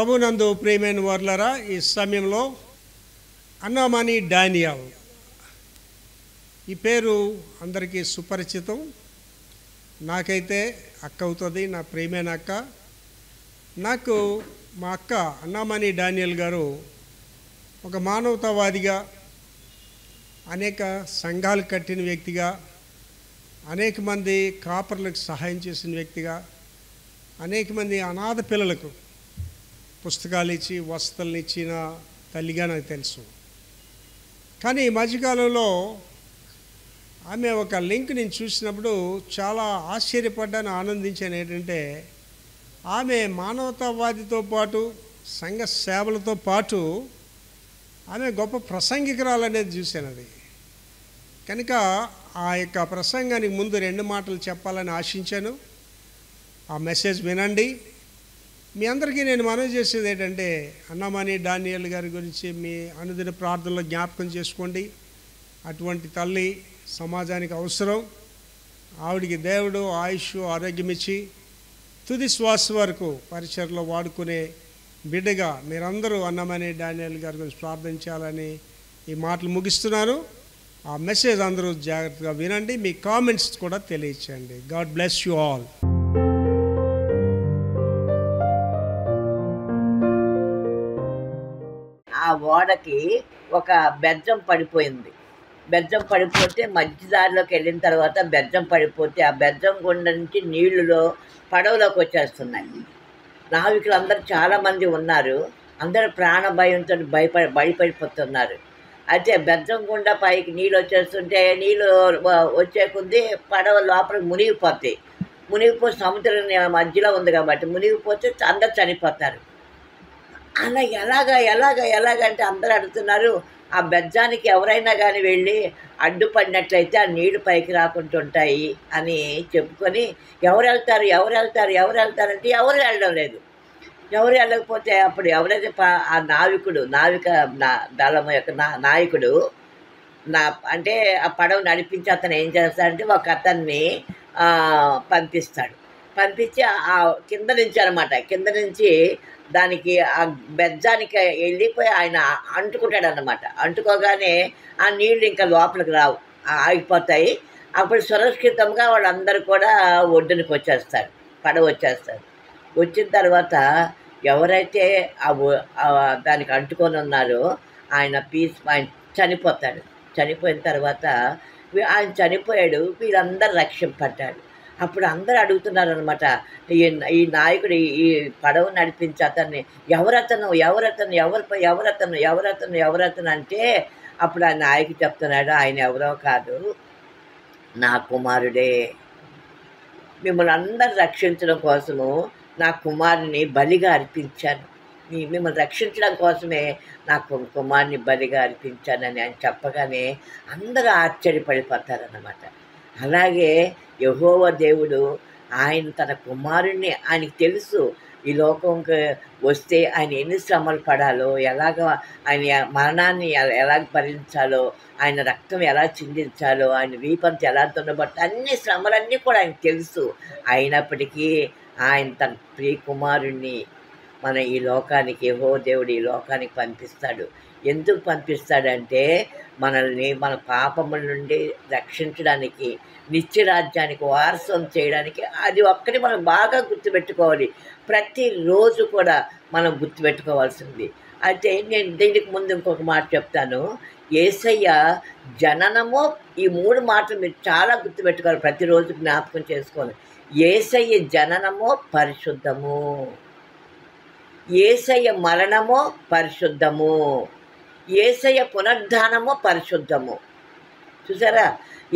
ప్రభునందు ప్రియమైన వారులారా, ఈ సమయంలో అన్నామని డానియల్ ఈ పేరు అందరికీ సుపరిచితం. నాకైతే అక్క అవుతుంది, నా ప్రియమైన అక్క. నాకు మా అక్క అన్నామని డానియల్ గారు ఒక మానవతావాదిగా, అనేక సంఘాలు కట్టిన వ్యక్తిగా, అనేక మంది కాపర్లకు సహాయం చేసిన వ్యక్తిగా, అనేక మంది అనాథ పిల్లలకు పుస్తకాలు ఇచ్చి వసతులను ఇచ్చిన తల్లిగా నాకు తెలుసు. కానీ ఈ మధ్యకాలంలో ఆమె ఒక లింక్ నేను చూసినప్పుడు చాలా ఆశ్చర్యపడ్డాను, ఆనందించాను. ఏంటంటే ఆమె మానవతావాదితో పాటు సంఘ సేవలతో పాటు ఆమె గొప్ప ప్రసంగికురాలనేది చూశాను. అది కనుక ఆ యొక్క ప్రసంగానికి ముందు 2 మాటలు చెప్పాలని ఆశించాను. ఆ మెసేజ్ వినండి. మీ అందరికీ నేను మనవి చేసేది ఏంటంటే, అన్నామని డానియల్ గారి గురించి మీ అనుదిన ప్రార్థనలో జ్ఞాపకం చేసుకోండి. అటువంటి తల్లి సమాజానికి అవసరం. ఆవిడికి దేవుడు ఆయుష్ ఆరోగ్యం ఇచ్చి తుది శ్వాస వరకు పరిచర్లో వాడుకునే బిడ్డగా మీరందరూ అన్నామని డానియల్ గారి గురించి ప్రార్థించాలని ఈ మాటలు ముగిస్తున్నాను. ఆ మెసేజ్ అందరూ జాగ్రత్తగా వినండి. మీ కామెంట్స్ కూడా తెలియచేయండి. God bless you all. ఆ ఓడకి ఒక బెజ్జం పడిపోయింది. బెజ్జం పడిపోతే మధ్య దారిలోకి వెళ్ళిన తర్వాత బెజ్జం పడిపోతే ఆ బెజ్జం గుండా నుంచి నీళ్లులో పడవలోకి వచ్చేస్తున్నాయి. నావికులు అందరూ చాలామంది ఉన్నారు. అందరూ ప్రాణ భయంతో భయపడిపోతున్నారు. అయితే బెజ్జం గుండా పైకి నీళ్ళు వచ్చేస్తుంటే నీళ్ళు వచ్చే కొద్దీ పడవ లోపలికి మునిగిపోతాయి. మునిగిపోయి సముద్రం మధ్యలో ఉంది కాబట్టి మునిగిపోతే అందరు చనిపోతారు. అలా ఎలాగంటే అందరూ అడుగుతున్నారు. ఆ బెజ్జానికి ఎవరైనా కానీ వెళ్ళి అడ్డుపడినట్లయితే ఆ నీళ్లు పైకి రాకుండా ఉంటాయి అని చెప్పుకొని ఎవరు వెళ్తారంటే ఎవరు వెళ్ళడం లేదు. ఎవరు వెళ్ళకపోతే అప్పుడు ఎవరైతే ఆ నావిక దళం యొక్క నాయకుడు అంటే ఆ పడవ నడిపించి అతను ఏం చేస్తాడంటే ఒక అతన్ని పంపిస్తాడు. పంపించి ఆ కింద నుంచి దానికి ఆ బెజ్జానికి వెళ్ళిపోయి ఆయన అంటుకుంటాడనమాట. అంటుకోగానే ఆ నీళ్ళు ఇంకా లోపలికి రావు, ఆగిపోతాయి. అప్పుడు సురక్షితంగా వాళ్ళందరూ కూడా ఒడ్డునికి వచ్చేస్తారు, పడవ వచ్చేస్తారు. వచ్చిన తర్వాత ఎవరైతే దానికి అంటుకొని ఉన్నారో ఆయన చనిపోతాడు. చనిపోయిన తర్వాత ఆయన చనిపోయాడు, వీళ్ళందరూ రక్షింపడ్డాడు. అప్పుడు అందరూ అడుగుతున్నారు అనమాట, ఈ నాయకుడు ఈ పడవ నడిపించి అతన్ని ఎవరతను అంటే అప్పుడు ఆ నాయకుడు చెప్తున్నాడు, ఆయన ఎవరో కాదు, నా కుమారుడే. మిమ్మల్ని అందరు రక్షించడం కోసము నా కుమారుని బలిగా అర్పించాను. మిమ్మల్ని రక్షించడం కోసమే నా కుమారుని బలిగా అర్పించానని ఆయన చెప్పగానే అందరూ ఆశ్చర్యపడిపోతారన్నమాట. అలాగే యెహోవా దేవుడు ఆయన తన కుమారుణ్ణి, ఆయనకి తెలుసు ఈ లోకంకి వస్తే ఆయన ఎన్ని శ్రమలు పడాలో, ఎలాగ ఆయన మరణాన్ని ఎలాగ భరించాలో, ఆయన రక్తం ఎలా చిందించాలో, ఆయన వీపంత ఎలా దున్నబట్ట అన్ని శ్రమలన్నీ కూడా ఆయనకు తెలుసు. అయినప్పటికీ ఆయన తన ప్రియ కుమారుణ్ణి ఈ లోకానికి, యెహోవా దేవుడు ఈ లోకానికి పంపిస్తాడు. ఎందుకు పంపిస్తాడంటే మనల్ని మన పాపముల నుండి రక్షించడానికి, నిత్యరాజ్యానికి వారసం చేయడానికి. అది ఒక్కటి మనం బాగా గుర్తుపెట్టుకోవాలి. ప్రతిరోజు కూడా మనం గుర్తుపెట్టుకోవాల్సింది. అయితే నేను దీనికి ముందు ఇంకొక మాట చెప్తాను. యేసయ్య జననము, ఈ 3 మాటలు మీరు చాలా గుర్తుపెట్టుకోవాలి, ప్రతిరోజు జ్ఞాపకం చేసుకోవాలి. యేసయ్య జననము పరిశుద్ధము, యేసయ్య మరణము పరిశుద్ధము, యేసయ్య పునరుద్ధానము పరిశుద్ధము. చూసారా,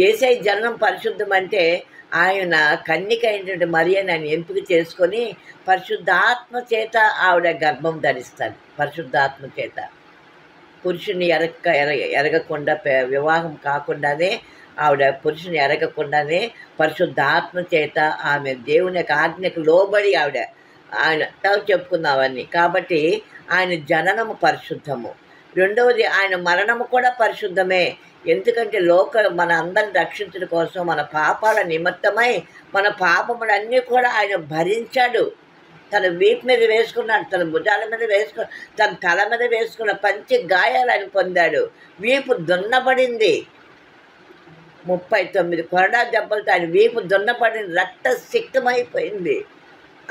యేసయ్య జననం పరిశుద్ధం అంటే ఆయన కన్యక అయినటువంటి మరియని ఆయన ఎంపిక చేసుకొని పరిశుద్ధాత్మ చేత ఆవిడ గర్భం ధరిస్తాడు. పరిశుద్ధాత్మ చేత పురుషుని ఎరగకుండా, వివాహం కాకుండానే ఆవిడ పురుషుని ఎరగకుండానే పరిశుద్ధాత్మ చేత ఆమె దేవుని యొక్క ఆజ్ఞకు లోబడి ఆయన చెప్పుకున్నావన్నీ. కాబట్టి ఆయన జననము పరిశుద్ధము. రెండవది ఆయన మరణము కూడా పరిశుద్ధమే. ఎందుకంటే మన అందరిని రక్షించడం కోసం, మన పాపాల నిమిత్తమై మన పాపములన్నీ కూడా ఆయన భరించాడు. తన వీపు మీద వేసుకున్నాడు, తన భుజాల మీద తన తల మీద వేసుకున్న పంచి గాయాలు ఆయన పొందాడు. వీపు దున్నబడింది, 39 కొరడా దెబ్బలతో ఆయన వీపు దున్నబడింది, రక్త సిక్తమైపోయింది.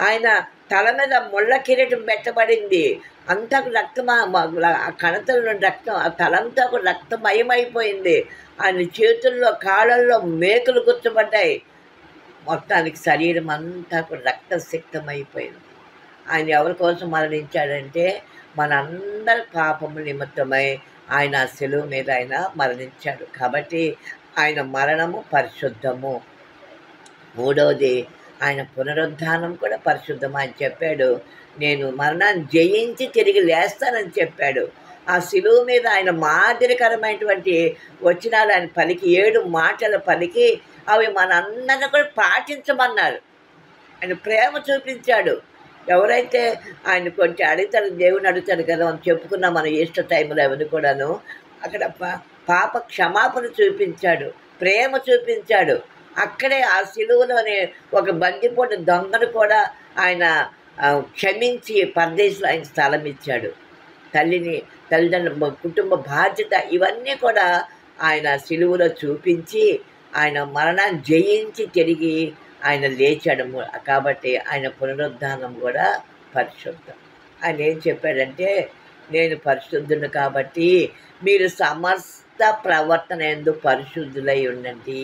ఆయన తల మీద ముళ్ళ కిరీటం పెట్టబడింది, అంతా రక్తమా, ఆ కణతల రక్తం, ఆ తలంతా రక్తమయమైపోయింది. ఆయన చేతుల్లో కాళ్ళల్లో మేకులు గుర్తుపడ్డాయి. మొత్తానికి శరీరం అంతా రక్తసిక్తమైపోయింది. ఆయన ఎవరి కోసం మరణించాడంటే మనందరి పాపము నిమిత్తమై ఆయన శిలువ మీద ఆయన మరణించాడు. కాబట్టి ఆయన మరణము పరిశుద్ధము. మూడవది ఆయన పునరుద్ధానం కూడా పరిశుద్ధం. ఆయన చెప్పాడు, నేను మరణాన్ని జయించి తిరిగి లేస్తానని చెప్పాడు. ఆ శిలువ మీద ఆయన మాదిరికరమైనటువంటి వచనాలు ఆయన పలికి, 7 మాటలు పలికి అవి మనందరినీ కూడా పాటించమన్నారు. ఆయన ప్రేమ చూపించాడు. ఎవరైతే ఆయన కొంచెం అడుగుతాడు, దేవుని అడుగుతాడు కదా, మనం చెప్పుకున్నాం మన ఈస్టర్ టైంలో అవన్నీ కూడాను. అక్కడ పాప క్షమాపణ చూపించాడు, ప్రేమ చూపించాడు. అక్కడే ఆ శిలువలోనే ఒక బందిపోటు దొంగను కూడా ఆయన క్షమించి పరదేశంలో ఆయన స్థలం ఇచ్చాడు. తల్లిదండ్రుల కుటుంబ బాధ్యత ఇవన్నీ కూడా ఆయన శిలువలో చూపించి ఆయన మరణాన్ని జయించి తిరిగి ఆయన లేచాడు. కాబట్టి ఆయన పునరుద్ధానం కూడా పరిశుద్ధం. ఆయన ఏం చెప్పాడంటే, నేను పరిశుద్ధుని కాబట్టి మీరు సమస్త ప్రవర్తన యందు పరిశుద్ధులై ఉండండి.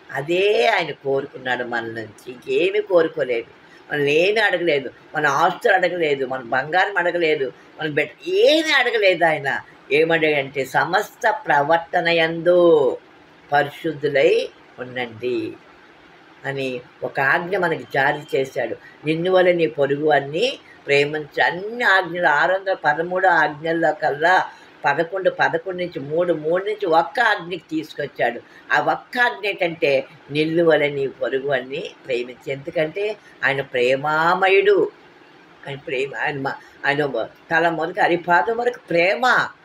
అదే ఆయన కోరుకున్నాడు మన నుంచి, ఇంకేమీ కోరుకోలేదు. మనల్ని ఏమీ అడగలేదు, మన ఆస్తులు అడగలేదు, మన బంగారం అడగలేదు, మన ఏమీ అడగలేదు. ఆయన ఏమడగంటే సమస్త ప్రవర్తన యందు పరిశుద్ధులై ఉండండి అని ఒక ఆజ్ఞ మనకి జారీ చేశాడు. నిన్ను వల్ల నీ పొరుగు అన్ని ప్రేమించు. అన్ని ఆజ్ఞలు 613 ఆజ్ఞల్లో కల్లా 11 నుంచి 3 నుంచి ఒక్క ఆజ్ఞకి తీసుకొచ్చాడు. ఆ ఒక్క ఆజ్ఞ ఏంటంటే నిన్ను వల్ల నీ పొరుగు అన్ని ప్రేమించు. ఎందుకంటే ఆయన ప్రేమామయుడు. ఆయన తల మొదటి అరిపాదం వరకు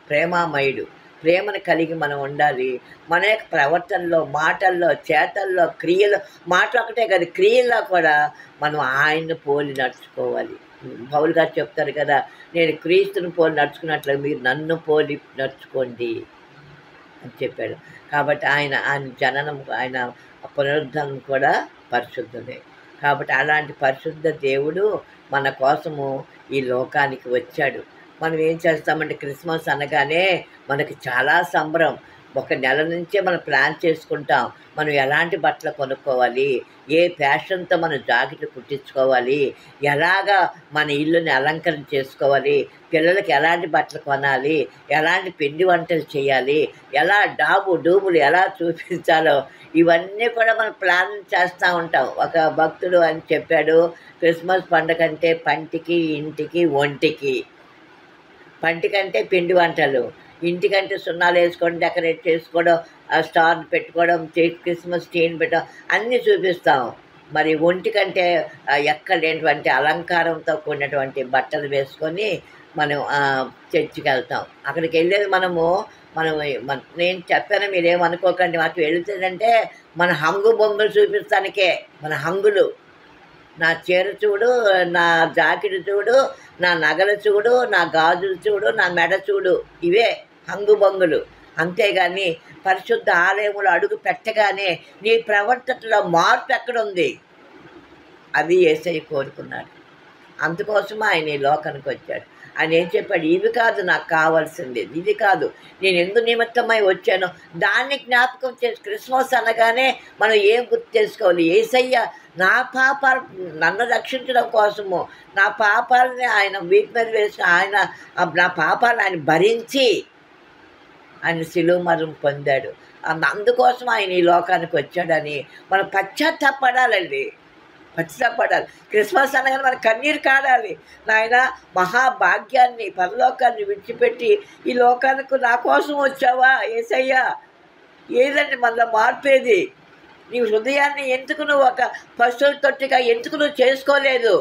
ప్రేమామయుడు. ప్రేమను కలిగి మనం ఉండాలి. మన యొక్క ప్రవర్తనలో, మాటల్లో, చేతల్లో, క్రియలో, మాటలు ఒకటే కాదు, క్రియల్లో కూడా మనం ఆయన్ని పోలి నడుచుకోవాలి. పౌలు గారు చెప్తారు కదా, నేను క్రీస్తుని పోలి నడుచుకున్నట్లు మీరు నన్ను పోలి నడుచుకోండి అని చెప్పాడు. కాబట్టి ఆయన జననం, ఆయన పునరుద్ధరణ కూడా పరిశుద్ధమే. కాబట్టి అలాంటి పరిశుద్ధ దేవుడు మన కోసము ఈ లోకానికి వచ్చాడు. మనం ఏం చేస్తామంటే క్రిస్మస్ అనగానే మనకి చాలా సంబరం. 1 నెల నుంచే మనం ప్లాన్ చేసుకుంటాం. మనం ఎలాంటి బట్టలు కొనుక్కోవాలి, ఏ ఫ్యాషన్తో మనం జాకెట్లు కుట్టించుకోవాలి, ఎలాగా మన ఇల్లుని అలంకరణ చేసుకోవాలి, పిల్లలకి ఎలాంటి బట్టలు కొనాలి, ఎలాంటి పిండి వంటలు చేయాలి, ఎలా డూబులు ఎలా చూపించాలో ఇవన్నీ కూడా మనం ప్లాన్ చేస్తూ ఉంటాం. ఒక భక్తుడు అని చెప్పాడు, క్రిస్మస్ పండుగ అంటే పంటికి, ఇంటికి, ఒంటికి. పంటికంటే పిండి వంటలు, ఇంటికంటే సున్నాలు వేసుకోవడం, డెకరేట్ చేసుకోవడం, స్టార్ పెట్టుకోవడం, క్రిస్మస్ ట్రీని పెట్టడం అన్నీ చూపిస్తాం. మరి ఒంటికంటే ఎక్కలేనటువంటి అలంకారంతో కూడినటువంటి బట్టలు వేసుకొని మనం చర్చికి వెళ్తాం. అక్కడికి వెళ్ళేది మనం నేను చెప్పాను, మీరేమనుకోకండి. మాకు వెళుతుందంటే మన హంగు బొంగులు చూపిస్తానికే, మన హంగులు. నా చీర చూడు, నా జాకెట్ చూడు, నా నగలు చూడు, నా గాజులు చూడు, నా మెడ చూడు, ఇవే హంగు బొంగులు. అంతేగాని పరిశుద్ధ ఆలయములు అడుగు పెట్టగానే నీ ప్రవర్తనలో మార్పు ఎక్కడుంది? అది యేసయ్య కోరుకున్నాడు. అందుకోసం ఆయన ఈ లోకానికి వచ్చాడు. ఆయన ఏం చెప్పాడు, ఇవి కాదు నాకు కావాల్సింది, ఇది కాదు, నేను ఎందు నిమిత్తమై వచ్చానో దాన్ని జ్ఞాపకం చేసి. క్రిస్మస్ అనగానే మనం ఏం గుర్తు చేసుకోవాలి? యేసయ్య నా పాపాలు నన్ను రక్షించడం కోసము, నా పాపాలని ఆయన వీటి మీద వేసి ఆయన నా పాపాలు ఆయన భరించి ఆయన శిలువ మరణం పొందాడు. అందుకోసం ఆయన ఈ లోకానికి వచ్చాడని మనం పశ్చాత్తాపడాలండి. క్రిస్మస్ అనగానే మన కన్నీరు కాడాలి. నాయన మహాభాగ్యాన్ని, పరలోకాన్ని విడిచిపెట్టి ఈ లోకానికి నా కోసం వచ్చావా యేసయ్య? ఏదండి మనలో మార్పేది? నీ హృదయాన్ని ఎందుకు నువ్వు ఒక పశువుల తొట్టిగా ఎందుకు నువ్వు చేసుకోలేదు?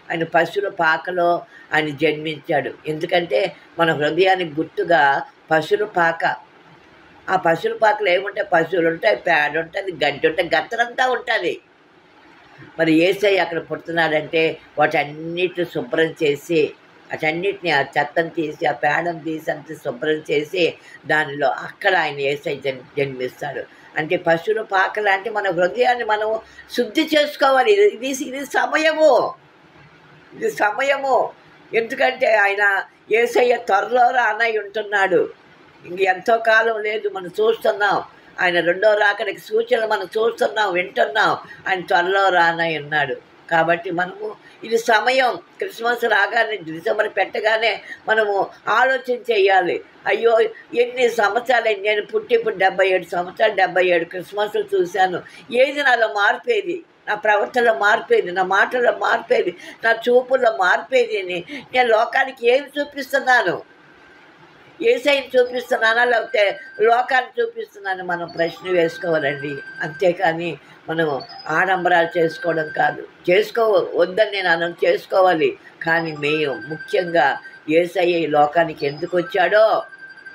ఆయన పశువుల పాకలో ఆయన జన్మించాడు. ఎందుకంటే మన హృదయానికి గుర్తుగా పశువుల పాక. ఆ పశువుల పాకలో ఏముంటాయి? పశువులు ఉంటాయి, పేడ ఉంటుంది, గడ్డి ఉంటుంది, గత్తరంతా ఉంటుంది. మరి యేసయ్య అక్కడ పుడుతున్నాడంటే వాటన్నిటిని శుభ్రం చేసి, వాటన్నిటిని ఆ చెత్తను తీసి, ఆ పేడను తీసి అంత శుభ్రం చేసి దానిలో అక్కడ ఆయన యేసయ్య జన్మిస్తాడు. అంటే పశువుల పాక లాంటి మన హృదయాన్ని మనం శుద్ధి చేసుకోవాలి. ఇది సమయము, ఇది సమయము. ఎందుకంటే ఆయన యేసయ్య త్వరలో రానై ఉంటున్నాడు. ఇంక ఎంతో కాలం లేదు, మనం చూస్తున్నాం. ఆయన రెండో రాకడికి సూచనలు మనం చూస్తున్నాం, వింటున్నాం. ఆయన త్వరలో రానై ఉన్నాడు. కాబట్టి మనము ఇది సమయం. క్రిస్మస్ రాగానే, డిసెంబర్ పెట్టగానే మనము ఆలోచన చేయాలి. అయ్యో ఎన్ని సంవత్సరాలు, నేను పుట్టి ఇప్పుడు 77 సంవత్సరాలు, 77 క్రిస్మస్లు చూశాను. ఏది నాలో మార్పేది, నా ప్రవర్తనలో మార్పేది, నా మాటల్లో మార్పేది, నా చూపుల్లో మార్పేది అని నేను లోకానికి ఏమి చూపిస్తున్నాను? యేసయ్యని చూపిస్తున్నానా లేకపోతే లోకాన్ని చూపిస్తున్నాను? మనం ప్రశ్న వేసుకోవాలండి. అంతేకాని మనం ఆడంబరాలు చేసుకోవడం కాదు. వద్దని నేను అనం, చేసుకోవాలి. కానీ మేము ముఖ్యంగా యేసయ్య ఈ లోకానికి ఎందుకు వచ్చాడో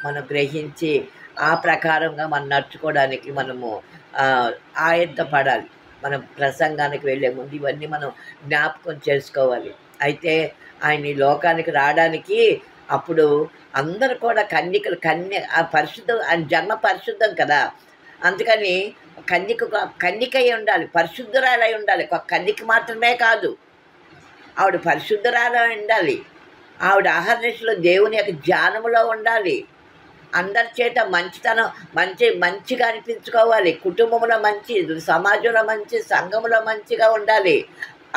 మనం గ్రహించి ఆ ప్రకారంగా మనం నడుచుకోవడానికి మనము ఆయత్తపడాలి. మనం ప్రసంగానికి వెళ్ళే ముందు ఇవన్నీ మనం జ్ఞాపకం చేసుకోవాలి. అయితే ఆయన ఈ లోకానికి రావడానికి అప్పుడు అందరూ కూడా ఆ పరిశుద్ధం, ఆయన జన్మ పరిశుద్ధం కదా. అందుకని కన్యక అయి ఉండాలి, పరిశుద్ధురాలై ఉండాలి. ఒక కన్యక మాత్రమే కాదు, ఆవిడ పరిశుద్ధురాలై ఉండాలి. ఆవిడ ఆహర్నిశలో దేవుని యొక్క ధ్యానములో ఉండాలి. అందరి చేత మంచితనం మంచిగా అనిపించుకోవాలి. కుటుంబంలో మంచి, సమాజంలో మంచి, సంఘంలో మంచిగా ఉండాలి.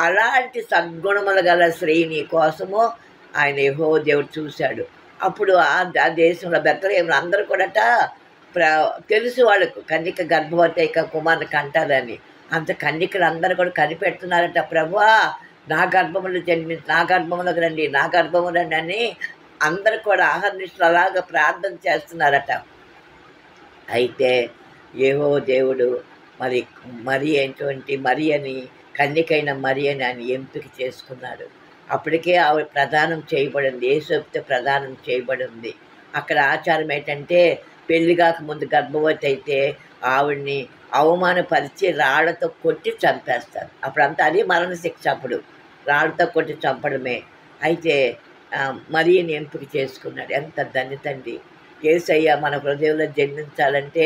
అలాంటి సద్గుణములు గల స్త్రీని కోసము ఆయన యెహోవా దేవుడు చూశాడు. అప్పుడు ఆ దేశంలో బెత్లెహేములో అందరూ కూడా తెలుసు వాళ్ళకు కన్యక గర్భవతి యొక్క కుమారుని కంటారని. అంత కన్యకలు అందరూ కూడా కనిపెడుతున్నారట. ప్రభువా నా గర్భములకు రండి, నా గర్భము రండి అని అందరూ కూడా ఆహర్నిశలు అలాగా ప్రార్థన చేస్తున్నారట. అయితే యెహోవా దేవుడు మరియని కన్యకైన మరియని ఆయన ఎంపిక చేసుకున్నాడు. అప్పటికే ఆవిడ ప్రదానం చేయబడింది, యేసయ్యతో ప్రదానం చేయబడింది. అక్కడ ఆచారం ఏంటంటే పెళ్లి కాకముందు గర్భవతి అయితే ఆవిడ్ని అవమానపరిచి రాళ్లతో కొట్టి చంపేస్తారు. అప్పుడంతా అది మరణశిక్ష. అప్పుడు రాళ్లతో కొట్టి చంపడమే. అయితే మరియని ఎంపిక చేసుకున్నాడు. ఎంత ధన్యతండి. యేసయ్య మన హృదయంలో జన్మించాలంటే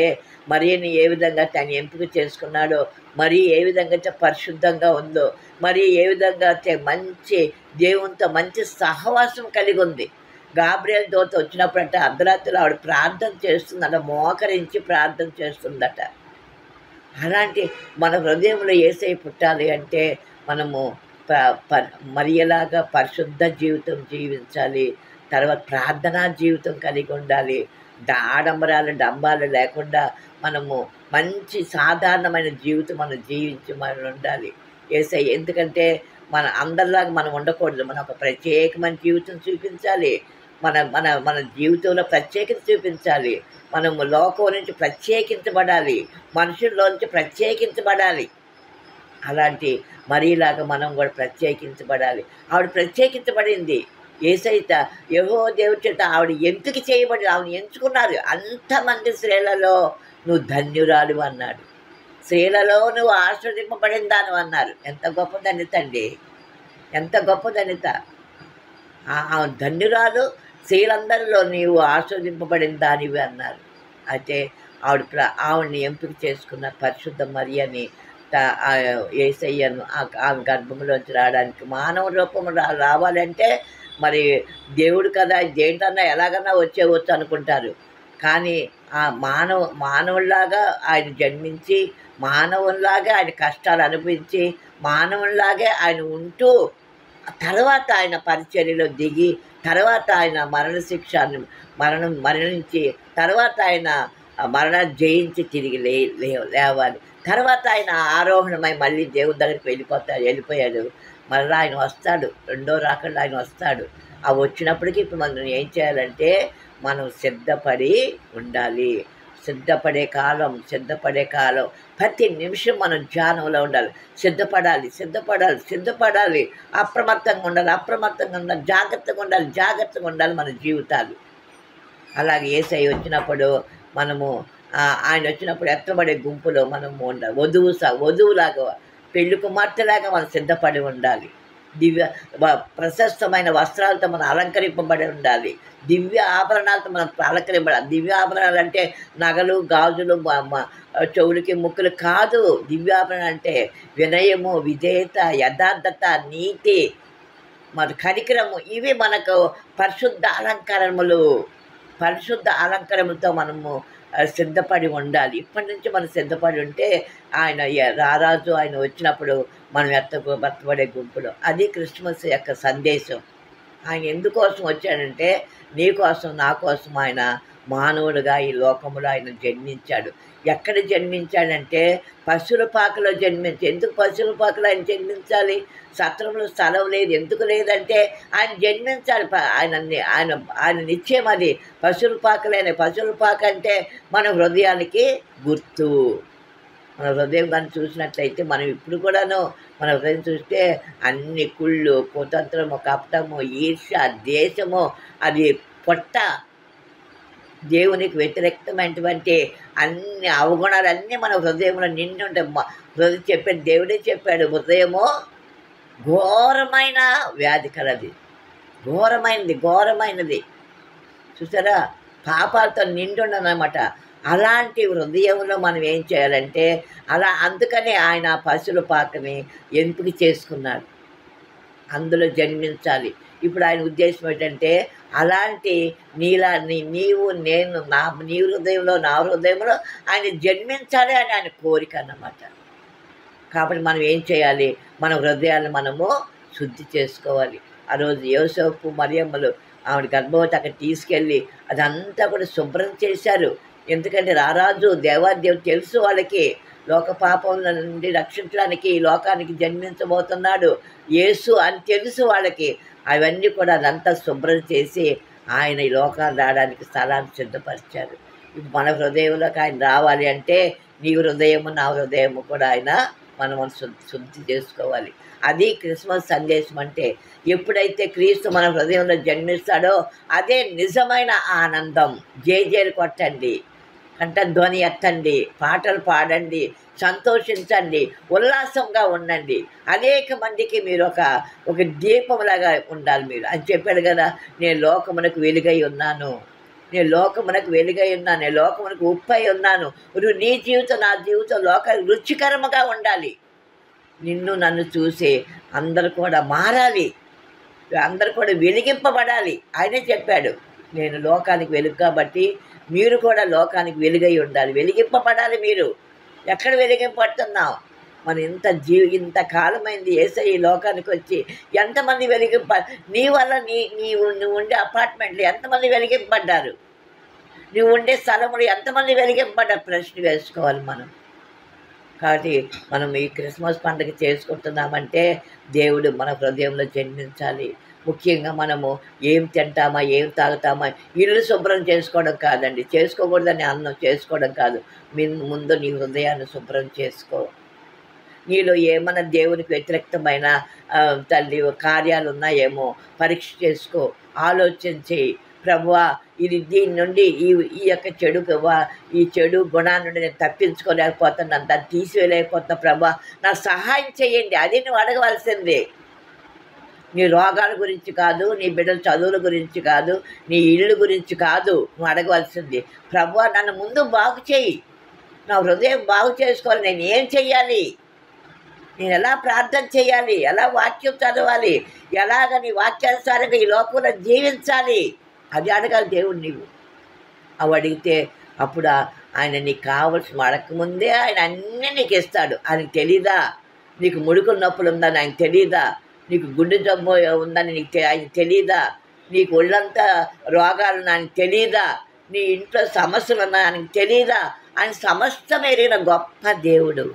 మరియని ఏ విధంగా తను ఎంపిక చేసుకున్నాడో, మరి ఏ విధంగా అయితే పరిశుద్ధంగా ఉందో, మరి ఏ విధంగా అయితే మంచి దేవునితో మంచి సహవాసం కలిగి ఉంది. గాబ్రియల్ దూత వచ్చినప్పుడంటే అర్ధరాత్రిలో ఆవిడ ప్రార్థన చేస్తుందట, మోకరించి ప్రార్థన చేస్తుందట. అలాంటి మన హృదయంలో యేసయ్య పుట్టాలి అంటే మనము మరియలాగా పరిశుద్ధ జీవితం జీవించాలి. తర్వాత ప్రార్థనా జీవితం కలిగి ఉండాలి. ఆడంబరాలు డంబాలు లేకుండా మనము మంచి సాధారణమైన జీవితం మనం ఉండాలి. యేసయ్య ఎందుకంటే మన అందరిలాగా మనం ఉండకూడదు. మనం ఒక ప్రత్యేకమైన జీవితం చూపించాలి. మన మన మన జీవితంలో ప్రత్యేకత చూపించాలి. మనము లోకం నుంచి ప్రత్యేకించబడాలి, మనుషుల్లో నుంచి ప్రత్యేకించబడాలి. అలాంటి మరీలాగా మనం కూడా ప్రత్యేకించబడాలి. ఆవిడ ప్రత్యేకించబడింది. యేసయ్య యెహోవా దేవుడి చేత ఆవిడ ఎంపిక చేయబడి ఆవిడ ఎంచుకున్నారు. అంతమంది స్త్రీలలో నువ్వు ధన్యురాలు అన్నాడు. స్త్రీలలో నువ్వు ఆశీర్వదింపబడిందాను అన్నారు. ఎంత గొప్ప ధన్యత అండి, ఎంత గొప్ప ధన్యత. ధన్యురాలు, స్త్రీలందరిలో నీవు ఆశీర్వదింపబడిన దానివి అన్నారు. అయితే ఆవిడని ఎంపిక చేసుకున్న పరిశుద్ధ మరియని యేసయ్యను ఆమె గర్భంలోంచి రావడానికి మానవ రూపం రావాలంటే మరి దేవుడు కదా, దేంటన్నా ఎలాగన్నా వచ్చేవచ్చు అనుకుంటారు. కానీ ఆ మానవుల్లాగా ఆయన జన్మించి, మానవుల్లాగా ఆయన కష్టాలు అనుభవించి, మానవుల్లాగే ఆయన ఉంటూ తర్వాత ఆయన పరిచర్యలో దిగి, తర్వాత ఆయన మరణించి, తర్వాత ఆయన మరణాన్ని జయించి తిరిగి లేవాలి. తర్వాత ఆయన ఆరోహణమై మళ్ళీ దేవుని దగ్గరికి వెళ్ళిపోయాడు. మళ్ళీ ఆయన వస్తాడు, రెండో రాకడలో ఆయన వస్తాడు. ఆ వచ్చినప్పటికీ ఇప్పుడు మనం ఏం చేయాలంటే మనం సిద్ధపడి ఉండాలి. సిద్ధపడే కాలం ప్రతి నిమిషం మనం ధ్యానంలో ఉండాలి. సిద్ధపడాలి. అప్రమత్తంగా ఉండాలి, జాగ్రత్తగా ఉండాలి మన జీవితాలు. అలాగే యేసయ్య వచ్చినప్పుడు ఆయన వచ్చినప్పుడు ఎత్తబడే గుంపులో మనము ఉండాలి. వధువులాగా పెళ్లి కుమార్తెలాగా మనం సిద్ధపడి ఉండాలి. దివ్య ప్రశస్తమైన వస్త్రాలతో మనం అలంకరింపబడి ఉండాలి. దివ్య ఆభరణాలతో మనం అలంకరింపబడాలి. దివ్య ఆభరణాలు అంటే నగలు, గాజులు, చెవులకి, ముక్కులు కాదు. దివ్యాభరణం అంటే వినయము, విధేయత, యథార్థత, నీతి, మన కనికరము, ఇవి మనకు పరిశుద్ధ అలంకారములు. పరిశుద్ధ అలంకారములతో మనము సిద్ధపడి ఉండాలి. ఇప్పటి నుంచి మనం సిద్ధపడి ఉంటే ఆయన రారాజు ఆయన వచ్చినప్పుడు మనం ఎత్తబడే గుంపులో. అది క్రిస్మస్ యొక్క సందేశం. ఆయన ఎందుకోసం వచ్చాడంటే నీ కోసం, నా కోసం ఆయన మానవుడుగా ఈ లోకంలో ఆయన జన్మించాడు. ఎక్కడ జన్మించాడంటే పశువుల పాకలో జన్మించి. ఎందుకు పశువుల పాకలో ఆయన జన్మించాలి? సత్రంలో స్థలం లేదు. ఎందుకు లేదంటే ఆయన జన్మించాలి. ఆయన నిశ్చయం అది. పశువుల పాకలేని. పశువుల పాక అంటే మన హృదయానికి గుర్తు. మన హృదయం కానీ చూసినట్లయితే మనం ఇప్పుడు కూడాను మన హృదయం చూస్తే అన్ని కుళ్ళు, కుతంత్రము, కపటము, ఈర్ష్య, దేశము, అది పొట్ట, దేవునికి వ్యతిరేకమైనటువంటి అన్ని అవగుణాలన్నీ మన హృదయంలో నిండి ఉంటాయి. హృదయం చెప్పాడు, దేవుడే చెప్పాడు, హృదయము ఘోరమైన వ్యాధి కలది. ఘోరమైనది చూసారా, పాపాలతో నిండి ఉండనమాట. అలాంటి హృదయంలో మనం ఏం చేయాలంటే అందుకనే ఆయన పశువుల పాకని ఎంపిక చేసుకున్నాడు. అందులో జన్మించాలి. ఇప్పుడు ఆయన ఉద్దేశం ఏంటంటే అలాంటి నీవు నేను నీ హృదయంలో, నా హృదయంలో ఆయన జన్మించాలి అని ఆయన కోరిక అన్నమాట. కాబట్టి మనం ఏం చేయాలి? మన హృదయాన్ని మనము శుద్ధి చేసుకోవాలి. ఆ రోజు యోసేపు మరియమ్మలు ఆవిడ గర్భవతి అక్కడ తీసుకెళ్ళి అదంతా కూడా శుభ్రం చేశారు. ఎందుకంటే రారాజు దేవాదేవుడు తెలుసు వాళ్ళకి, లోక పాపముల నుండి రక్షించడానికి ఈ లోకానికి జన్మించబోతున్నాడు యేసు అని తెలుసు వాళ్ళకి. అవన్నీ కూడా అదంతా శుభ్రం చేసి ఆయన ఈ లోకాలు రావడానికి స్థలాన్ని సిద్ధపరిచారు. ఇప్పుడు మన హృదయంలోకి ఆయన రావాలి అంటే నీ హృదయము, నా హృదయము కూడా ఆయన మనం శుద్ధి చేసుకోవాలి. అది క్రిస్మస్ సందేశం అంటే. ఎప్పుడైతే క్రీస్తు మన హృదయంలో జన్మిస్తాడో అదే నిజమైన ఆనందం. జేజేలు కొట్టండి, కంఠధ్వని ఎత్తండి, పాటలు పాడండి, సంతోషించండి, ఉల్లాసంగా ఉండండి. అనేక మందికి మీరు ఒక దీపంలాగా ఉండాలి మీరు అని చెప్పాడు కదా. నేను లోకమునకు వెలుగై ఉన్నాను, నేను లోకమునకు వెలుగై ఉన్నాను, నేను లోకమునకు ఉప్పై ఉన్నాను. నీ జీవితం, నా జీవితం లోకానికి రుచికరముగా ఉండాలి. నిన్ను నన్ను చూసి అందరూ కూడా మారాలి, అందరూ కూడా వెలిగింపబడాలి. ఆయనే చెప్పాడు, నేను లోకానికి వెలుగు కాబట్టి మీరు కూడా లోకానికి వెలుగై ఉండాలి, వెలిగింపబడాలి. మీరు ఎక్కడ వెలిగింపడుతున్నావు? మనం ఇంతకాలమైంది యేసయ్య ఈ లోకానికి వచ్చి ఎంతమంది నీ వల్ల నువ్వు ఉండే అపార్ట్మెంట్లు ఎంతమంది వెలిగింపబడ్డారు? నువ్వు ఉండే స్థలములు ఎంతమంది వెలిగింపబడ్డారు? ప్రశ్న వేసుకోవాలి మనం. కాబట్టి మనం ఈ క్రిస్మస్ పండుగ చేసుకుంటున్నామంటే దేవుడు మన హృదయంలో జన్మించాలి. ముఖ్యంగా మనము ఏం తింటామా, ఏం తాగుతామా, ఇల్లు శుభ్రం చేసుకోవడం కాదండి, చేసుకోకూడదని అన్నం చేసుకోవడం కాదు. ముందు నీ హృదయాన్ని శుభ్రం చేసుకో. నీలో ఏమైనా దేవునికి వ్యతిరేకమైన తల్లి కార్యాలు ఉన్నాయేమో పరీక్ష చేసుకో, ఆలోచించి ప్రభువా దీని నుండి ఈ యొక్క ఈ చెడు గుణాన్ని నుండి నేను తప్పించుకోలేకపోతున్నాను, దాన్ని తీసివేయలేకపోతున్నా ప్రభువా, నాకు సహాయం చేయండి. అది నువ్వు అడగవలసింది. నీ రోగాల గురించి కాదు, నీ బిడ్డల చదువుల గురించి కాదు, నీ ఇల్లు గురించి కాదు నువ్వు అడగవలసింది. ప్రభువా నన్ను ముందు బాగు చేయి, నా హృదయం బాగు చేసుకోవాలి. నేను ఏం చెయ్యాలి? నేను ఎలా ప్రార్థన చేయాలి? ఎలా వాక్యం చదవాలి? ఎలాగ నీ వాక్యానుసారంగా ఈ లోకంలో జీవించాలి? అది అడగాలి దేవుడు. నీవు అవి అడిగితే అప్పుడు ఆయన నీకు కావలసిన అడగకముందే ఆయన అన్నీ నీకు ఇస్తాడు. ఆయనకు తెలీదా? నీకు ముడుకుల నొప్పులు ఉందని ఆయన తెలీదా? నీకు గుండె జబ్బు ఉందని ఆయన తెలీదా? నీకు ఒళ్ళంతా రోగాలను ఆయన తెలీదా? నీ ఇంట్లో సమస్యలు ఉన్నా ఆయనకు తెలీదా? ఆయన సమస్తం ఎరిగిన గొప్ప దేవుడు.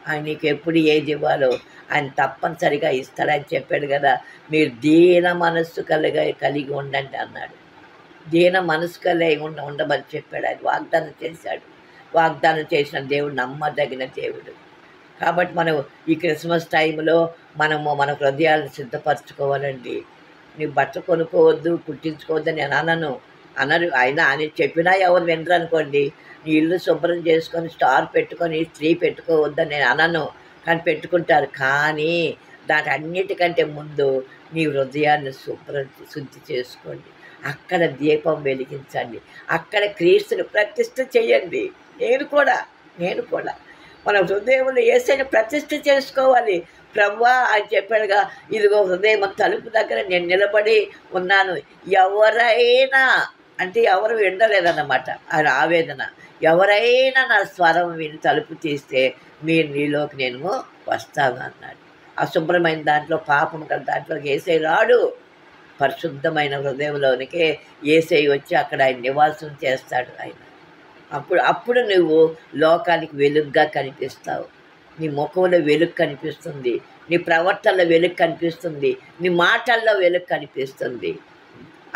ఆయన నీకు ఎప్పుడు ఏది ఇవ్వాలో ఆయన తప్పనిసరిగా ఇస్తాడని చెప్పాడు కదా. మీరు దీన మనస్సు కలిగి ఉండండి అన్నాడు. దీన మనస్సు కలిగి ఉండమని చెప్పాడు. ఆయన వాగ్దానం చేశాడు. వాగ్దానం చేసిన దేవుడు నమ్మదగిన దేవుడు. కాబట్టి మనం ఈ క్రిస్మస్ టైంలో మనము మన హృదయాలను సిద్ధపరచుకోవాలండి. నీ బట్టలు కొనుక్కోవద్దు, కుట్టించుకోవద్దు అని నేను అనరు. ఆయన చెప్పినా ఎవరు వినరు అనుకోండి. నీ ఇల్లు శుభ్రం చేసుకొని స్టార్ పెట్టుకొని స్త్రీ పెట్టుకోవద్దని నేను అనను. కానీ పెట్టుకుంటారు. కానీ దాని అన్నిటికంటే ముందు నీ హృదయాన్ని శుద్ధి చేసుకోండి. అక్కడ దీపం వెలిగించండి. అక్కడ క్రీస్తుని ప్రతిష్ఠ చేయండి. నేను కూడా మన హృదయంలో యేసయ్యని ప్రతిష్ఠ చేసుకోవాలి. ప్రభువా అని చెప్పాడుగా, ఇదిగో హృదయం తలుపు దగ్గర నేను నిలబడి ఉన్నాను, ఎవరైనా అంటే ఎవరు వినలేదన్నమాట ఆయన ఆవేదన. ఎవరైనా నా స్వరం విని తలుపు తీస్తే నీలోకి నేను వస్తాను అన్నాడు. అశుభ్రమైన దాంట్లో, పాపం గల దాంట్లోకి యేసయ్య రాడు. పరిశుద్ధమైన హృదయంలోనికే యేసయ్య వచ్చి అక్కడ ఆయన నివాసం చేస్తాడు. ఆయన అప్పుడు నువ్వు లోకానికి వెలుగుగా కనిపిస్తావు. నీ ముఖంలో వెలుగు కనిపిస్తుంది, నీ ప్రవర్తనలో వెలుగు కనిపిస్తుంది, నీ మాటల్లో వెలుగు కనిపిస్తుంది.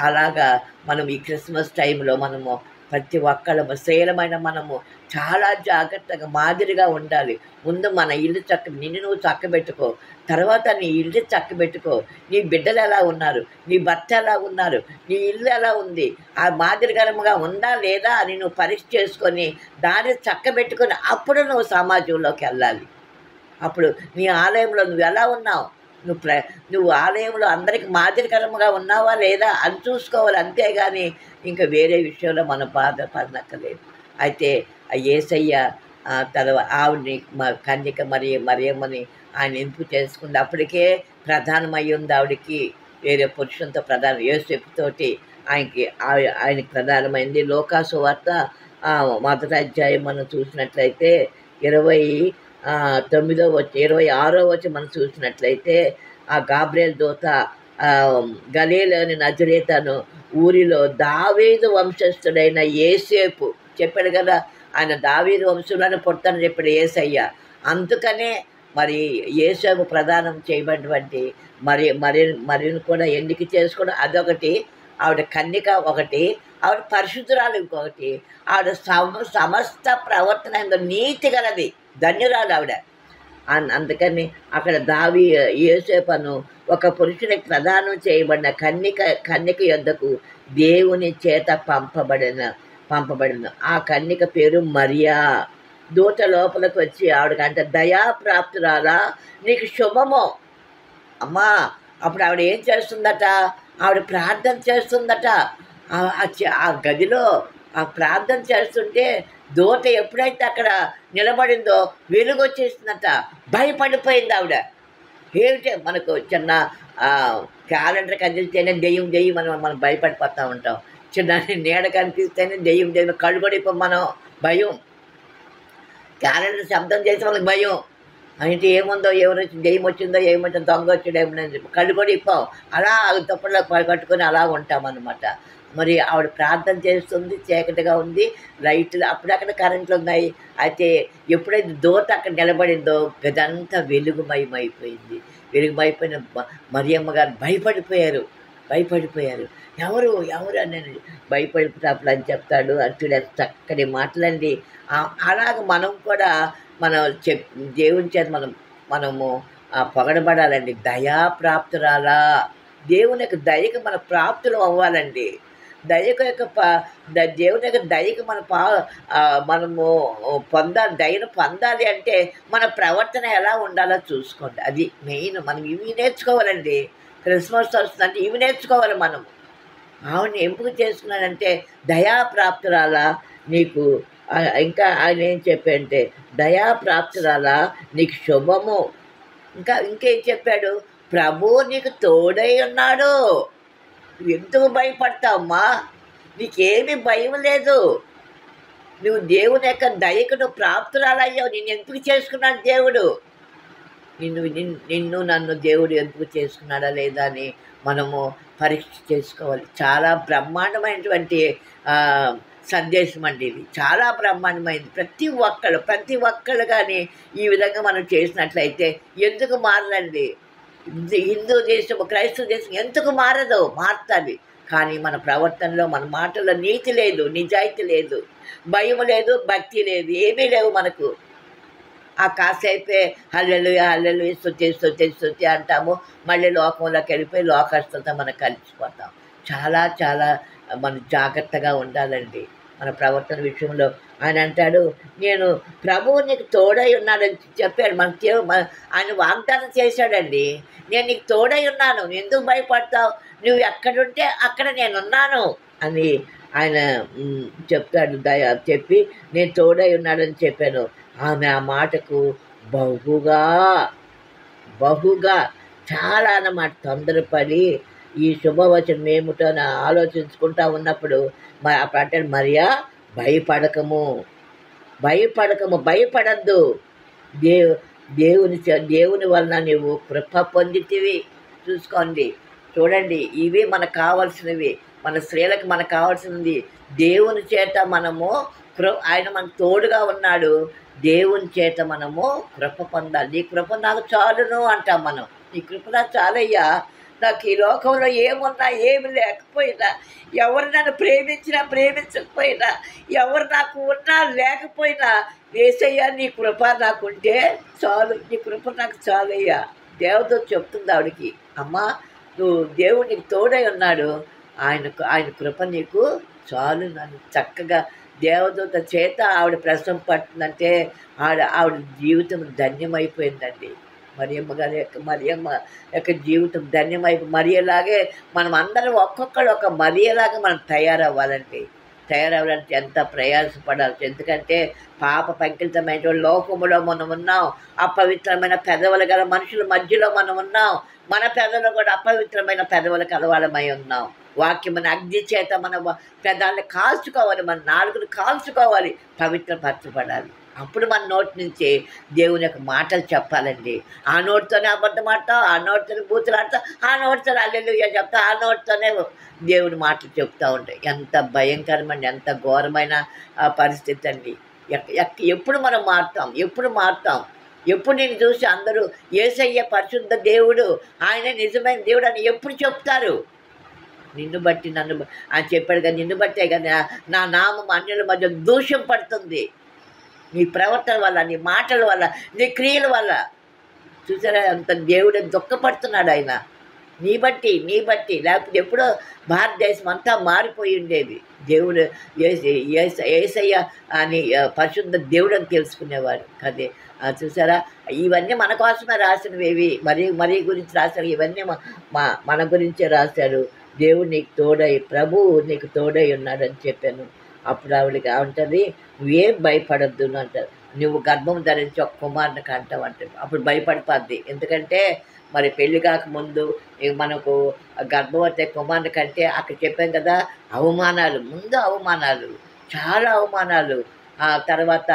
అలాగా మనం ఈ క్రిస్మస్ టైంలో మనము ప్రతి ఒక్కళ్ళము శీలమైన మనము చాలా జాగ్రత్తగా మాదిరిగా ఉండాలి. ముందు మన ఇల్లు నిన్ను నువ్వు చక్కబెట్టుకో, తర్వాత నీ ఇల్లు చక్కబెట్టుకో. నీ బిడ్డలు ఎలా ఉన్నారు, నీ భర్త ఎలా ఉన్నారు, నీ ఇల్లు ఎలా ఉంది, ఆ మాదిరికరంగా ఉందా లేదా అని నువ్వు పరీక్ష చేసుకొని దాన్ని చక్కబెట్టుకొని అప్పుడు నువ్వు సమాజంలోకి వెళ్ళాలి. అప్పుడు నీ ఆలయంలో నువ్వు ఎలా ఉన్నావు, నువ్వు ఆలయంలో అందరికి మాదిరికరంగా ఉన్నావా లేదా అని చూసుకోవాలి. అంతేగాని ఇంకా వేరే విషయంలో మనం బాధపడనక్కర్లేదు. అయితే ఆ యేసయ్య ఆవిడ్ని కన్యక మరియమ్మని ఆయన ఎంపిక చేసుకుంది. అప్పటికే ప్రధానమై ఉంది ఆవిడికి, వేరే పురుషులతో ప్రధానం యేసేపుతోటి ఆయనకి ప్రధానమైంది. లోకాసు వార్త మొదటి అధ్యాయం మనం చూసినట్లయితే 26వ వచ్చి మనం చూసినట్లయితే ఆ గాబ్రియల్ దూత గలీలోని నజరేతను ఊరిలో దావీదు వంశస్థుడైన యేసేపు చెప్పాడు కదా, ఆయన దావీదు వంశంలోనే పుడతానని చెప్పాడు యేసయ్య. అందుకనే మరి యేసేపు ప్రదానం చేయబడినటువంటి మరియను కూడా ఎన్నిక చేసుకోవడం అదొకటి. ఆవిడ కన్యక ఒకటి, ఆవిడ పరిశుద్ధురాలు ఇంకొకటి. ఆవిడ సమస్త ప్రవర్తన నీతి గలది, ధన్యురాలు ఆవిడ. అందుకని అక్కడ యేసేపును ఒక పురుషునికి ప్రదానం చేయబడిన కన్యక యొద్దకు దేవుని చేత పంపబడిన ఆ కన్యక పేరు మరియా. దూత లోపలికి వచ్చి ఆవిడకంటే దయాప్రాప్తురాలా, నీకు శుభము అమ్మా. అప్పుడు ఆవిడ ఏం చేస్తుందట, ఆవిడ ప్రార్థన చేస్తుందట. ఆ గదిలో ఆ ప్రార్థన చేస్తుంటే దూత ఎప్పుడైతే అక్కడ నిలబడిందో వెలుగు వచ్చేసిందట. భయపడిపోయింది ఆవిడ. ఏమిటే మనకు చిన్న క్యాలెండర్ కనిపిస్తేనే దెయ్యం మనం భయపడిపోతూ ఉంటాం. చిన్న నీడ కనిపిస్తేనే దెయ్యం కడుగొడిపో మనం భయం. క్యాలెండర్ శబ్దం చేసి మనకు భయం. అంటే ఏముందో, ఎవరు దెయ్యం వచ్చిందో, ఏమంటే దొంగ వచ్చాడేమని కడుగొడిపోం. అలా తప్పుల్లో కట్టుకొని అలా ఉంటామన్నమాట. మరి ఆవిడ ప్రార్థన చేస్తుంది, చీకటిగా ఉంది, లైట్లు అప్పుడక్కడ కరెంట్లు ఉన్నాయి. అయితే ఎప్పుడైతే దూత అక్కడ నిలబడిందో గదంతా వెలుగుమయమైపోయింది. వెలుగుమైపోయిన మరియమ్మ గారు భయపడిపోయారు. ఎవరు అని భయపడిపోయినప్పుడు అని చెప్తాడు. అటుడు చక్కటి మాటలండి. అలాగ మనం కూడా దేవుని చేత మనము పొగడబడాలండి. దయాప్రాప్తురాలా, దేవుని యొక్క దయకు మన ప్రాప్తులు అవ్వాలండి. దేవుని యొక్క దయకు మనము దయను పొందాలి అంటే మన ప్రవర్తన ఎలా ఉండాలో చూసుకోండి. అది మెయిన్. మనం ఇవి నేర్చుకోవాలండి. క్రిస్మస్ వస్తుందంటే ఇవి నేర్చుకోవాలి మనము. ఆవిడని ఎంపిక చేసుకున్నాడంటే దయాప్రాప్తురాలా నీకు. ఇంకా ఆయన ఏం చెప్పాడంటే దయాప్రాప్తురాలా నీకు శుభము. ఇంకేం చెప్పాడు, ప్రభువు నీకు తోడై ఉన్నాడు. ఎందుకు భయపడతావమ్మా, నీకేమీ భయం లేదు. నువ్వు దేవుని యొక్క దయకు నువ్వు ప్రాప్తురాలయ్యావు. నిన్ను ఎంపిక చేసుకున్నాడు దేవుడు. నిన్ను నన్ను దేవుడు ఎంపిక చేసుకున్నాడా లేదా అని మనము పరీక్ష చేసుకోవాలి. చాలా బ్రహ్మాండమైనటువంటి సందేశం అండి ఇది. చాలా బ్రహ్మాండమైంది. ప్రతి ఒక్కళ్ళు కానీ ఈ విధంగా మనం చేసినట్లయితే ఎందుకు మారలండి. హిందూ దేశం, క్రైస్తవ దేశం ఎందుకు మారదు? మారుతుంది. కానీ మన ప్రవర్తనలో, మన మాటల్లో నీతి లేదు, నిజాయితీ లేదు, భయం లేదు, భక్తి లేదు, ఏమీ లేవు మనకు. ఆ కాసేపే హల్లెలూయా స్తుతి అంటాము. మళ్ళీ లోకంలోకి వెళ్ళిపోయి లోకస్తులతో మనం కలిసిపోతాం. చాలా మనం జాగ్రత్తగా ఉండాలండి. మన ప్రవర్తన విషయంలో. ఆయన అంటాడు, నేను ప్రభువు నీకు తోడై ఉన్నాడని చెప్పాడు. ఆయన వాగ్దానం చేశాడండి. నేను నీకు తోడై ఉన్నాను, నువ్వు ఎందుకు భయపడతావు, నువ్వు ఎక్కడుంటే అక్కడ నేనున్నాను అని ఆయన చెప్తాడు. చెప్పి నేను తోడై ఉన్నాడని చెప్పాను. ఆమె ఆ మాటకు బహుగా చాలా అన్నమాట తొందరపడి ఈ శుభవచనం ఏమిటో అని ఆలోచించుకుంటా ఉన్నప్పుడు అప్పుడు అంటే మరియా భయపడద్దు, దేవుని వలన నువ్వు కృప పొందితివి. చూసుకోండి, చూడండి, ఇవి మనకు కావాల్సినవి, మన స్త్రీలకు మనకు కావాల్సినది. దేవుని చేత మనము ఆయన మనకు తోడుగా ఉన్నాడు, దేవుని చేత మనము కృప పొందాలి. నీ కృప నాకు చాలును అంటాం మనం. నీ కృప నాకు చాలయ్యా, నాకు ఈ లోకంలో ఏమున్నా ఏమి లేకపోయినా, ఎవరు నన్ను ప్రేమించకపోయినా, ఎవరు నాకు ఉన్నా లేకపోయినా, యేసయ్యా నీ కృప నాకుంటే చాలు, నీ కృప నాకు చాలయ్యా. దేవదూత చెప్తుంది ఆవిడికి, అమ్మా నువ్వు దేవుడు నీకు తోడై ఉన్నాడు, ఆయన కృప నీకు చాలు. నన్ను చక్కగా దేవదూత చేత ఆవిడ ప్రసవం పట్టిందంటే ఆవిడ జీవితం ధన్యమైపోయిందండి. మరియమ్మ యొక్క జీవితం ధన్యమైపోయి, మరియలాగే మనం అందరం ఒక్కొక్కరు ఒక మరియలాగా మనం తయారవ్వాలంటే ఎంత ప్రయాసపడాలి. ఎందుకంటే పాప పంకిలితమైన లోకములో మనం ఉన్నాం, అపవిత్రమైన పెదవులు గల మనుషుల మధ్యలో మనం ఉన్నాం, మన పెదవులు కూడా అపవిత్రమైన పెదవులు కలవాలమై ఉన్నాం. వాక్యమైన అగ్ని చేత మన పెదాలను కాల్చుకోవాలి, మన నాలుగును కాల్చుకోవాలి, పవిత్రపరచబడాలి. అప్పుడు మన నోటి నుంచి దేవుని యొక్క మాటలు చెప్పాలండి. ఆ నోటితోనే అబద్ధం ఆడతాం, ఆ నోటితోనే బూతులు ఆడతాం, ఆ నోటితో హల్లెలూయా చెప్తాం, ఆ నోటితోనే దేవుని మాటలు చెప్తూ ఉంటాయి. ఎంత భయంకరమైన, ఎంత ఘోరమైన పరిస్థితి అండి. ఎప్పుడు మనం మారుతాం, ఎప్పుడు నేను చూసి అందరూ యేసయ్య పరిశుద్ధ దేవుడు, ఆయన నిజమైన దేవుడు అని ఎప్పుడు చెప్తారు? నిన్ను బట్టి ఆయన చెప్పాడు కదా, నిన్ను బట్టే కదా నా నామం అన్యుల మధ్య దూషం పడుతుంది. నీ ప్రవర్తన వల్ల, నీ మాటల వల్ల, నీ క్రియల వల్ల. చూసారా అంత దేవుడు దుఃఖపడుతున్నాడు ఆయన, నీ బట్టి. లేకపోతే ఎప్పుడో భారతదేశం అంతా మారిపోయి ఉండేది. దేవుడు యేసయ్య అని పరిశుద్ధ దేవుడు అని తెలుసుకునేవాడు కదే. చూసారా, ఇవన్నీ మన కోసమే రాసినవి. మరి గురించి రాశారు, ఇవన్నీ మన గురించే రాశారు. దేవుడు నీకు తోడై, ప్రభువు నీకు తోడై ఉన్నాడని చెప్పాను. అప్పుడు ఆవిడకి ఉంటుంది, నువ్వేం భయపడద్దు అంటారు. నువ్వు గర్భం ధరించి ఒక కుమారుని కంటావు అంటారు. అప్పుడు భయపడిపోద్ది. ఎందుకంటే మరి పెళ్లి కాకముందు మనకు గర్భవతి కుమారుని కంటే అక్కడ చెప్పాం కదా, ముందు అవమానాలు, చాలా అవమానాలు. తర్వాత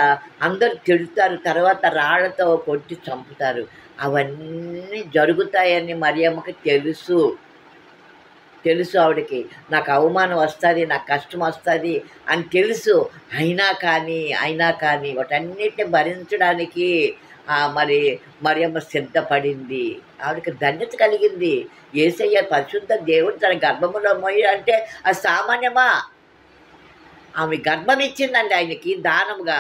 అందరూ తిడుతారు, తర్వాత రాళ్లతో కొట్టి చంపుతారు. అవన్నీ జరుగుతాయని మరియమ్మకి తెలుసు ఆవిడకి. నాకు అవమానం వస్తుంది, నాకు కష్టం వస్తుంది అని తెలుసు. అయినా కానీ వాటన్నిటిని భరించడానికి మరియమ్మ సిద్ధపడింది. ఆవిడకి ధన్యత కలిగింది. యేసయ్య పరిశుద్ధ దేవుడు తన గర్భములో మోయి అంటే అది సామాన్యమా? ఆమె గర్భం ఇచ్చిందండి ఆయనకి దానముగా.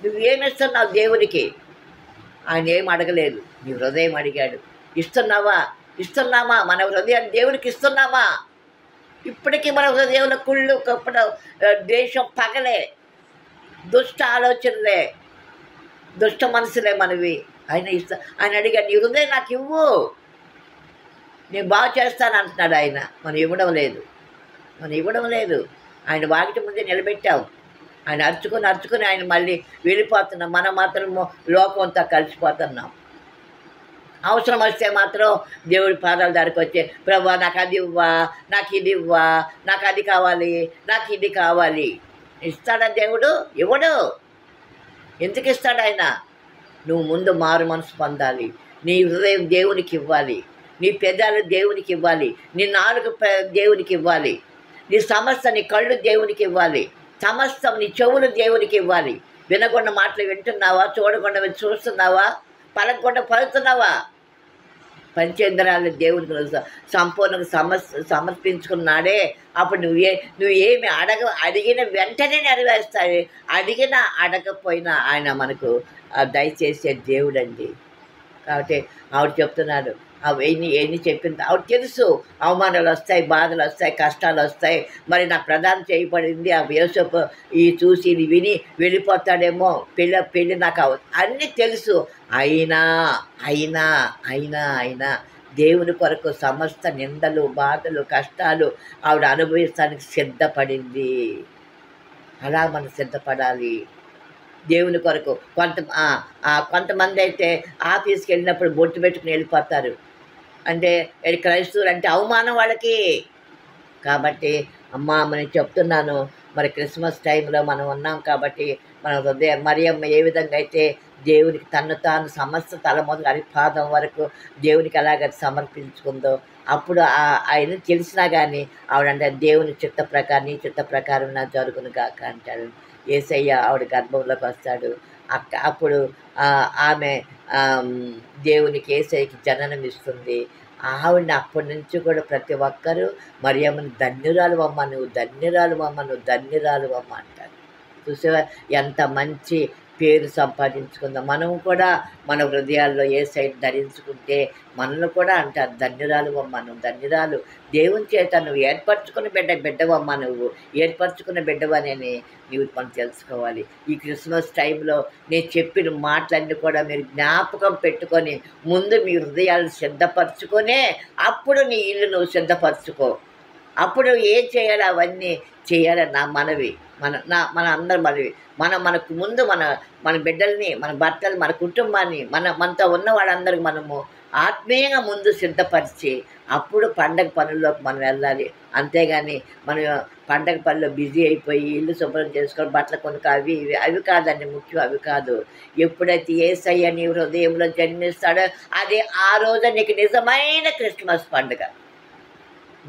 నువ్వేమిస్తున్నావు దేవునికి? ఆయన ఏం అడగలేదు, నీ హృదయం అడిగాడు. ఇస్తున్నామా మన హృదయాన్ని దేవునికి ఇస్తున్నామా? ఇప్పటికీ మన హృదయంలో కుళ్ళు, కప్పడం, దేశం పగలే, దుష్ట ఆలోచనలే, దుష్ట మనసులే మనవి. ఆయన అడిగాడు, నీ హృదయం నాకు ఇవ్వు, నేను బాగు చేస్తాను అంటున్నాడు ఆయన. మనం ఇవ్వడం లేదు. ఆయన వాకిటి ముందే నిలబెట్టాం. ఆయన అరుచుకొని ఆయన మళ్ళీ వెళ్ళిపోతున్నాం. మనం మాత్రం లోకంతో కలిసిపోతున్నాం. అవసరం వస్తే మాత్రం దేవుడి పాదాల దగ్గరికి వచ్చే, ప్రభువా నాకు అది ఇవ్వా, నాకు ఇది ఇవ్వా, నాకు అది కావాలి, నాకు ఇది కావాలి. ఇస్తాడా దేవుడు? ఇవ్వడు. ఎందుకు ఇస్తాడు ఆయన? నువ్వు ముందు మారు మనసు పొందాలి. నీ హృదయం దేవునికి ఇవ్వాలి, నీ పెదాలు దేవునికి ఇవ్వాలి, నీ నాలుగు దేవునికి ఇవ్వాలి, నీ నీ కళ్ళు దేవునికి ఇవ్వాలి, నీ చెవులు దేవునికి ఇవ్వాలి. వినకుండా మాటలు వింటున్నావా? చూడకుండా చూస్తున్నావా? పలకకుండా పలుకుతున్నావా? పంచేంద్రాలను దేవునికి సంపూర్ణంగా సమర్పించుకున్నాడే. అప్పుడు నువ్వేమి అడిగిన వెంటనే నెరవేరుస్తాడు. అడిగినా అడగకపోయినా ఆయన మనకు దయచేసే దేవుడు అండి. కాబట్టి ఆవిడ చెప్తున్నాడు, అవన్నీ చెప్పింది ఆవిడ తెలుసు. అవమానాలు వస్తాయి, బాధలు వస్తాయి, కష్టాలు వస్తాయి. మరి నా ప్రధానం చేయబడింది ఆ యోసేపు ఈ చూసి ఇది విని వెళ్ళిపోతాడేమో, పెళ్ళి నాకు అన్నీ తెలుసు. అయినా అయినా అయినా అయినా దేవుని కొరకు సమస్త నిందలు, బాధలు, కష్టాలు ఆవిడ అనుభవిస్తానికి సిద్ధపడింది. అలా మనం సిద్ధపడాలి దేవుని కొరకు. కొంతమంది అయితే ఆఫీస్కి వెళ్ళినప్పుడు బొట్టు పెట్టుకుని వెళ్ళిపోతారు. అంటే క్రైస్తవులు అంటే అవమానం వాళ్ళకి. కాబట్టి అమ్మా నేను చెప్తున్నాను, మరి క్రిస్మస్ టైంలో మనం ఉన్నాం కాబట్టి మన హృదయం మరియమ్మ ఏ విధంగా అయితే దేవునికి తను తాను సమస్త తల మొదలు అరిపాదం వరకు దేవునికి ఎలాగ సమర్పించుకుందో, అప్పుడు ఆయన తెలిసినా కానీ ఆవిడంటే దేవుని చిత్త ప్రకారం నీ చిత్త ప్రకారం నా జరుగును కాక అంటాడు. యేసయ్య ఆవిడ గర్భంలోకి వస్తాడు. అప్పుడు ఆమె దేవునికి యేసయ్యకి జననం ఇస్తుంది. ఆవిడని అప్పటి నుంచి కూడా ప్రతి ఒక్కరూ మరియమ్మని ధన్యురాలు అమ్మ, నువ్వు ధన్యురాలు అమ్మ, నువ్వు ధన్యురాలు అమ్మ అంటారు. చూసేవా ఎంత మంచి పేరు సంపాదించుకుందాం. మనం కూడా మన హృదయాల్లో యేసయ్యని ధరించుకుంటే మనల్ని కూడా అంటారు ధన్యురాలు అమ్మ, నువ్వు ధన్యురాలు, దేవుని చేత నువ్వు ఏర్పరచుకున్న బిడ్డవమ్మ, నువ్వు ఏర్పరచుకున్న బిడ్డవని నీవు మనం తెలుసుకోవాలి. ఈ క్రిస్మస్ టైంలో నేను చెప్పిన మాటలన్నీ కూడా మీరు జ్ఞాపకం పెట్టుకొని ముందు మీ హృదయాలను సిద్ధపరచుకొనే అప్పుడు నీ ఇల్లు నువ్వు సిద్ధపరచుకో. అప్పుడు ఏం చేయాలి అవన్నీ చేయాలని నా మనవి, మన అందరి మనవి. మనకు ముందు మన బిడ్డల్ని, మన భర్తలు, మన కుటుంబాన్ని, మనతో ఉన్న వాళ్ళందరికీ మనము ఆత్మీయంగా ముందు సిద్ధపరిచి అప్పుడు పండగ పనుల్లోకి మనం వెళ్ళాలి. అంతేగాని మనం పండగ పనుల్లో బిజీ అయిపోయి ఇల్లు శుభ్రం చేసుకొని బట్టలు కొనుక్క అవి కాదండి ముఖ్యం, అవి కాదు. ఎప్పుడైతే యేసయ్య నీ హృదయంలో జన్మిస్తాడో అదే ఆ రోజు నీకు నిజమైన క్రిస్మస్ పండుగ.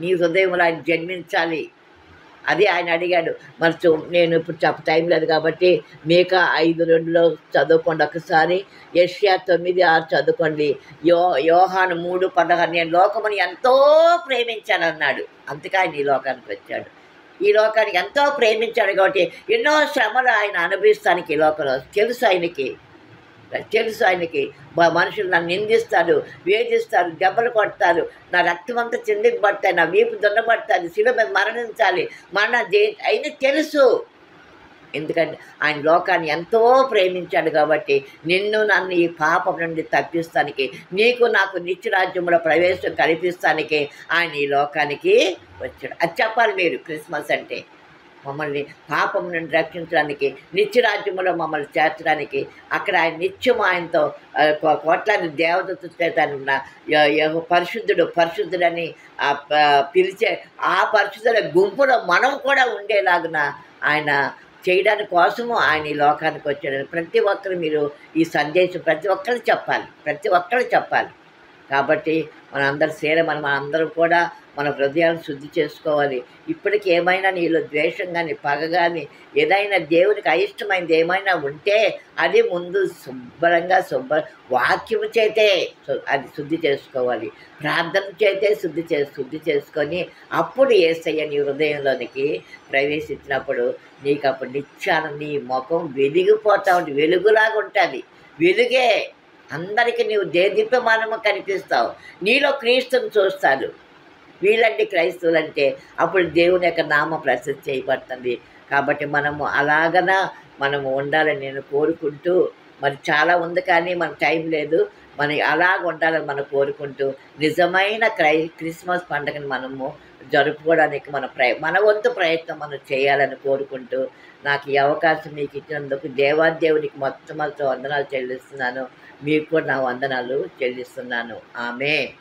నీ హృదయంలో ఆయన జన్మించాలి. అది ఆయన అడిగాడు. మరి నేను ఇప్పుడు టైం లేదు కాబట్టి మీకా 5:2 చదువుకోండి ఒకసారి. యెషయా 9:6 చదువుకోండి. యోహాను 3:16 నేను లోకముని ఎంతో ప్రేమించాను అన్నాడు. అందుకే ఆయన ఈ లోకానికి వచ్చాడు. ఈ లోకానికి ఎంతో ప్రేమించాడు కాబట్టి ఎన్నో శ్రమలు ఆయన అనుభవిస్తానికి ఈ లోకంలో తెలుసు ఆయనకి. మనుషులు నన్ను నిందిస్తారు, వేధిస్తారు, దెబ్బలు కొడతారు, నా రక్తం అంతా చిందింపబడతాయి, నా వీపు దున్నబడతాది, శిలువ మీద మరణించాలి, అయినా తెలుసు. ఎందుకంటే ఆయన లోకాన్ని ఎంతో ప్రేమించాడు కాబట్టి నన్ను ఈ పాపం నుండి తప్పిస్తానికి, నీకు నాకు నిత్యరాజ్యంలో ప్రవేశం కల్పిస్తానికి ఆయన ఈ లోకానికి వచ్చాడు. అది చెప్పాలి మీరు. క్రిస్మస్ అంటే మమ్మల్ని పాపం నుండి రక్షించడానికి, నిత్యరాజ్యంలో మమ్మల్ని చేర్చడానికి, అక్కడ ఆయన నిత్యం ఆయనతో కోట్లాది దేవదత్తు చేత పరిశుద్ధుడని పిలిచే ఆ పరిశుద్ధుల గుంపులో మనం కూడా ఉండేలాగున ఆయన చేయడానికి కోసము ఆయన ఈ లోకానికి వచ్చాడు. ప్రతి ఒక్కరు మీరు ఈ సందేశం ప్రతి ఒక్కరు చెప్పాలి. కాబట్టి మనం అందరం కూడా మన హృదయాలను శుద్ధి చేసుకోవాలి. ఇప్పటికి ఏమైనా నీలో ద్వేషం కానీ, పగ కానీ, ఏదైనా దేవునికి అయిష్టమైనది ఏమైనా ఉంటే అది ముందు శుభ్రంగా వాక్యము చేతే అది శుద్ధి చేసుకోవాలి. ప్రార్థన చేతే శుద్ధి చేసుకొని అప్పుడు యేసయ్య నీ హృదయంలోనికి ప్రవేశించినప్పుడు నీకు అప్పుడు నిత్యానం నీ ముఖం వెలిగిపోతూ ఉంటుంది, వెలుగులాగా ఉంటుంది. వెలుగే అందరికీ నీవు దేదీప్యమానము కనిపిస్తావు. నీలో క్రీస్తుని చూస్తారు. వీళ్ళంటే క్రైస్తవులు అంటే అప్పుడు దేవుని యొక్క నామ ప్రసిద్ధి చేయబడుతుంది. కాబట్టి మనము ఉండాలని నేను కోరుకుంటూ, మరి చాలా ఉంది కానీ మనకు టైం లేదు, మనం అలాగ ఉండాలని మనం కోరుకుంటూ నిజమైన క్రిస్మస్ పండుగను మనము జరుపుకోవడానికి మన వంతు ప్రయత్నం మనం చేయాలని కోరుకుంటూ నాకు ఈ అవకాశం మీకు ఇచ్చినందుకు దేవాదేవునికి మొత్తం వందనాలు చెల్లిస్తున్నాను. మీకు కూడా నా వందనాలు చెల్లిస్తున్నాను. ఆమేన్.